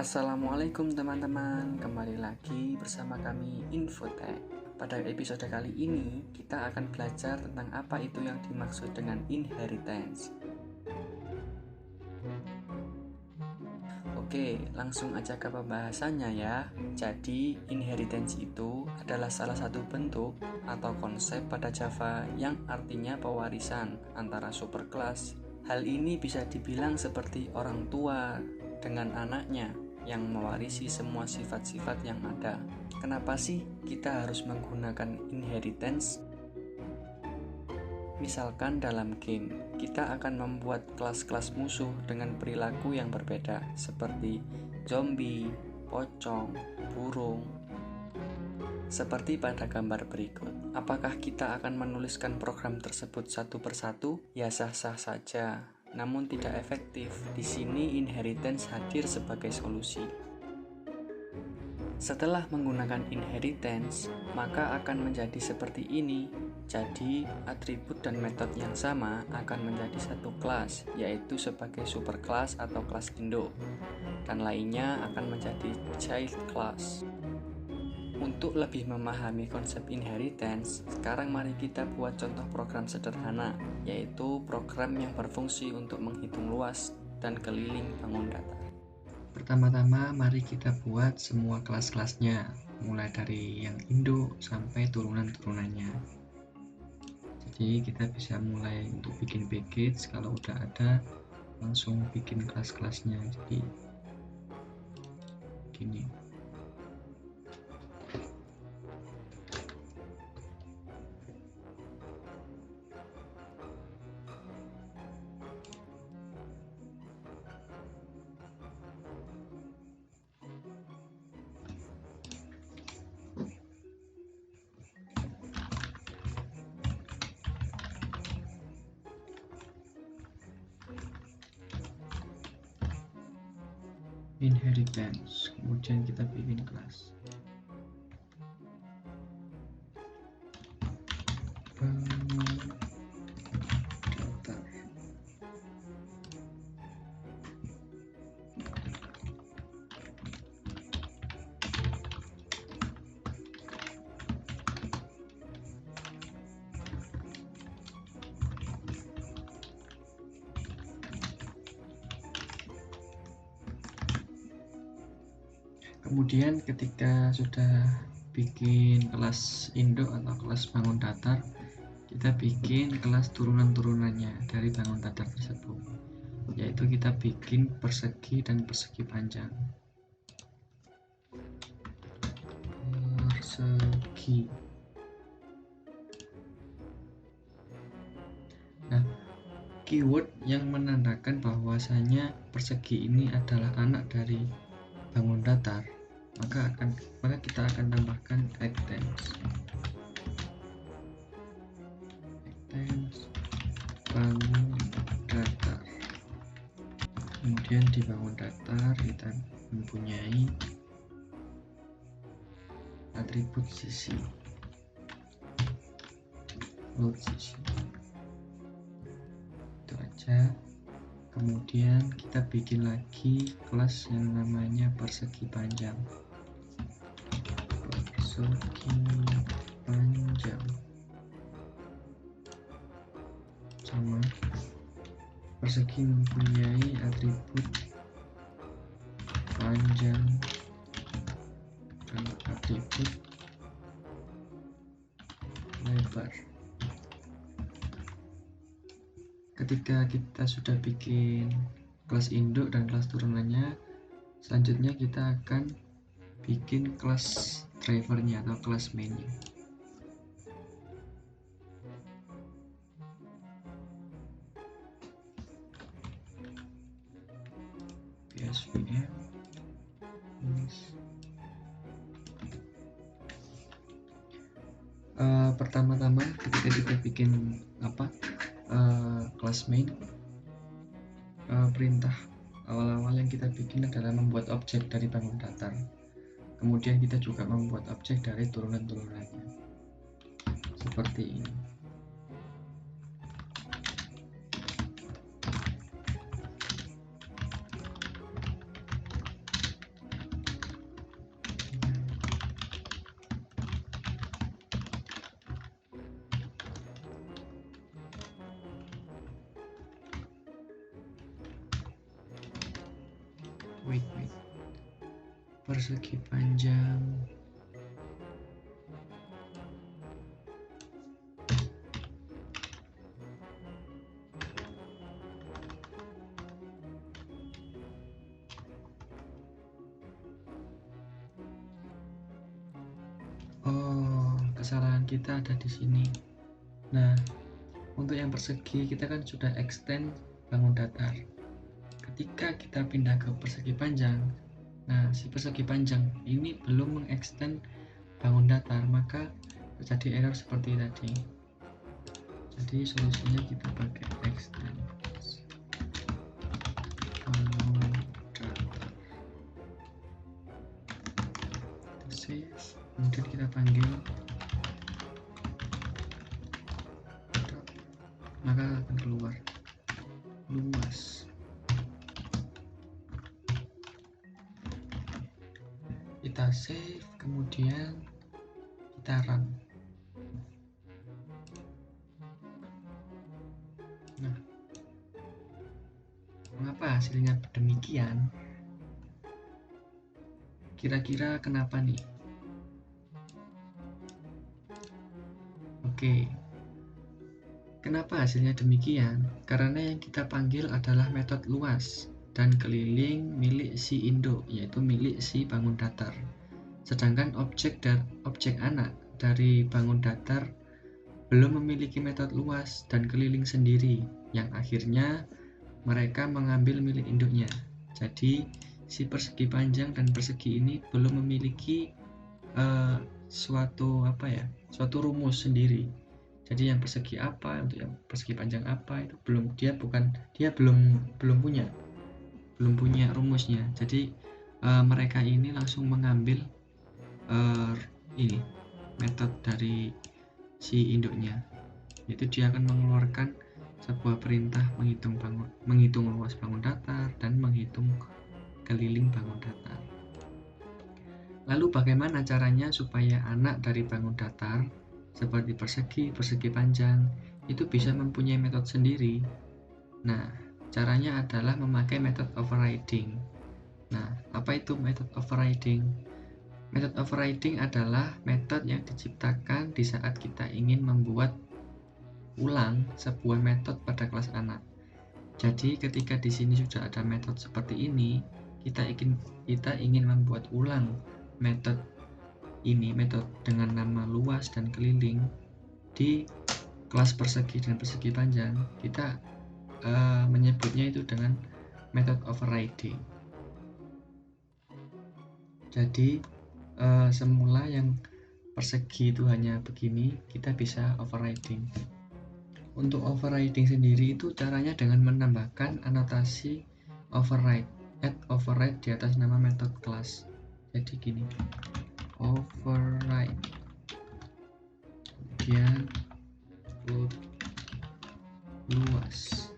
Assalamualaikum teman-teman, kembali lagi bersama kami Infotech. Pada episode kali ini, kita akan belajar tentang apa itu yang dimaksud dengan inheritance. Oke, langsung aja ke pembahasannya ya. Jadi, inheritance itu adalah salah satu bentuk atau konsep pada Java yang artinya pewarisan antara superclass. Hal ini bisa dibilang seperti orang tua dengan anaknya yang mewarisi semua sifat-sifat yang ada. Kenapa sih kita harus menggunakan inheritance? Misalkan dalam game, kita akan membuat kelas-kelas musuh dengan perilaku yang berbeda, seperti zombie, pocong, burung. Seperti pada gambar berikut, apakah kita akan menuliskan program tersebut satu persatu? Ya sah-sah saja, namun tidak efektif. Di sini inheritance hadir sebagai solusi. Setelah menggunakan inheritance, maka akan menjadi seperti ini. Jadi, atribut dan metode yang sama akan menjadi satu kelas, yaitu sebagai superclass atau kelas induk, dan lainnya akan menjadi child class. Untuk lebih memahami konsep inheritance, sekarang mari kita buat contoh program sederhana, yaitu program yang berfungsi untuk menghitung luas dan keliling bangun datar. Pertama-tama mari kita buat semua kelas-kelasnya, mulai dari yang induk sampai turunan-turunannya. Jadi kita bisa mulai untuk bikin package, kalau udah ada langsung bikin kelas-kelasnya. Jadi gini. Inheritance, kemudian kita bikin kelas bangun datar. Kemudian ketika sudah bikin kelas induk atau kelas bangun datar, kita bikin kelas turunan-turunannya dari bangun datar tersebut, yaitu kita bikin persegi dan persegi panjang. Persegi. Nah, keyword yang menandakan bahwasanya persegi ini adalah anak dari bangun datar, maka kita akan tambahkan extends bangun datar. Kemudian di bangun datar kita mempunyai atribut sisi, load sisi, itu aja. Kemudian kita bikin lagi kelas yang namanya persegi panjang. Persegi panjang sama persegi mempunyai atribut panjang dan atribut lebar. Ketika kita sudah bikin kelas induk dan kelas turunannya, selanjutnya kita akan bikin kelas drivernya atau kelas mainnya. PSVM pertama-tama ketika kita bikin kelas main, perintah awal-awal yang kita bikin adalah membuat objek dari bangun datar. Kemudian kita juga membuat objek dari turunan-turunannya seperti ini. wait, persegi panjang. Oh, kesalahan kita ada di sini. Nah, untuk yang persegi kita kan sudah extend bangun datar. Ketika kita pindah ke persegi panjang, nah si persegi panjang ini belum mengextend bangun datar, maka terjadi error seperti tadi. Jadi solusinya kita pakai extend bangun datar, kita save, kemudian kita panggil, maka akan keluar luas. Kita save, kemudian kita run. Nah, mengapa hasilnya demikian? Kira-kira kenapa nih? Oke, kenapa hasilnya demikian? Karena yang kita panggil adalah metode luas dan keliling milik si induk, yaitu milik si bangun datar. Sedangkan objek anak dari bangun datar belum memiliki metode luas dan keliling sendiri, yang akhirnya mereka mengambil milik induknya. Jadi si persegi panjang dan persegi ini belum memiliki suatu rumus sendiri. Jadi yang persegi apa, untuk yang persegi panjang apa, itu belum punya rumusnya. Jadi mereka ini langsung mengambil ini metode dari si induknya, yaitu dia akan mengeluarkan sebuah perintah menghitung luas bangun datar dan menghitung keliling bangun datar. Lalu bagaimana caranya supaya anak dari bangun datar seperti persegi panjang itu bisa mempunyai metode sendiri? Nah, caranya adalah memakai metode overriding. Nah, apa itu metode overriding? Metode overriding adalah metode yang diciptakan di saat kita ingin membuat ulang sebuah metode pada kelas anak. Jadi ketika di sini sudah ada metode seperti ini, kita ingin membuat ulang metode dengan nama luas dan keliling di kelas persegi dan persegi panjang. Kita menyebutnya itu dengan metode overriding. Jadi semula yang persegi itu hanya begini, kita bisa overriding. Untuk overriding sendiri itu caranya dengan menambahkan anotasi override, add override di atas nama metode kelas. Jadi gini, override, kemudian put luas.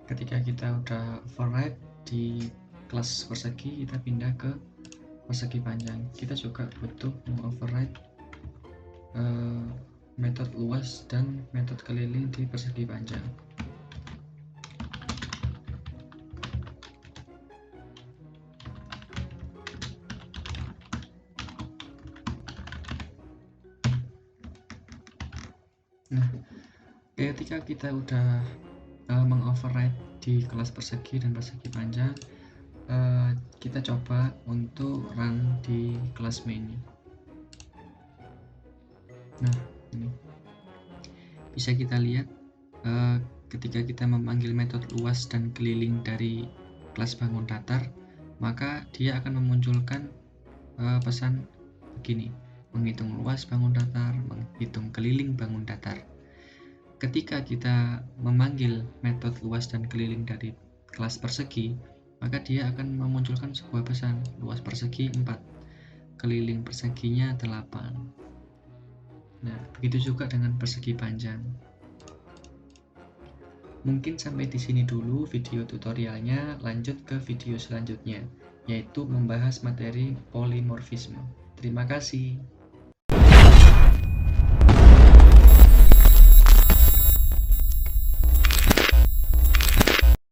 Ketika kita udah override di kelas persegi, kita pindah ke persegi panjang. Kita juga butuh mengoverride metode luas dan metode keliling di persegi panjang. Nah, ketika kita udah mengoverride di kelas persegi dan persegi panjang, kita coba untuk run di kelas main. Nah, ini bisa kita lihat ketika kita memanggil metode luas dan keliling dari kelas bangun datar, maka dia akan memunculkan pesan begini: menghitung luas bangun datar, menghitung keliling bangun datar. Ketika kita memanggil metode luas dan keliling dari kelas persegi, maka dia akan memunculkan sebuah pesan: luas persegi 4, keliling perseginya 8. Nah, begitu juga dengan persegi panjang. Mungkin sampai di sini dulu video tutorialnya, lanjut ke video selanjutnya, yaitu membahas materi polimorfisme. Terima kasih.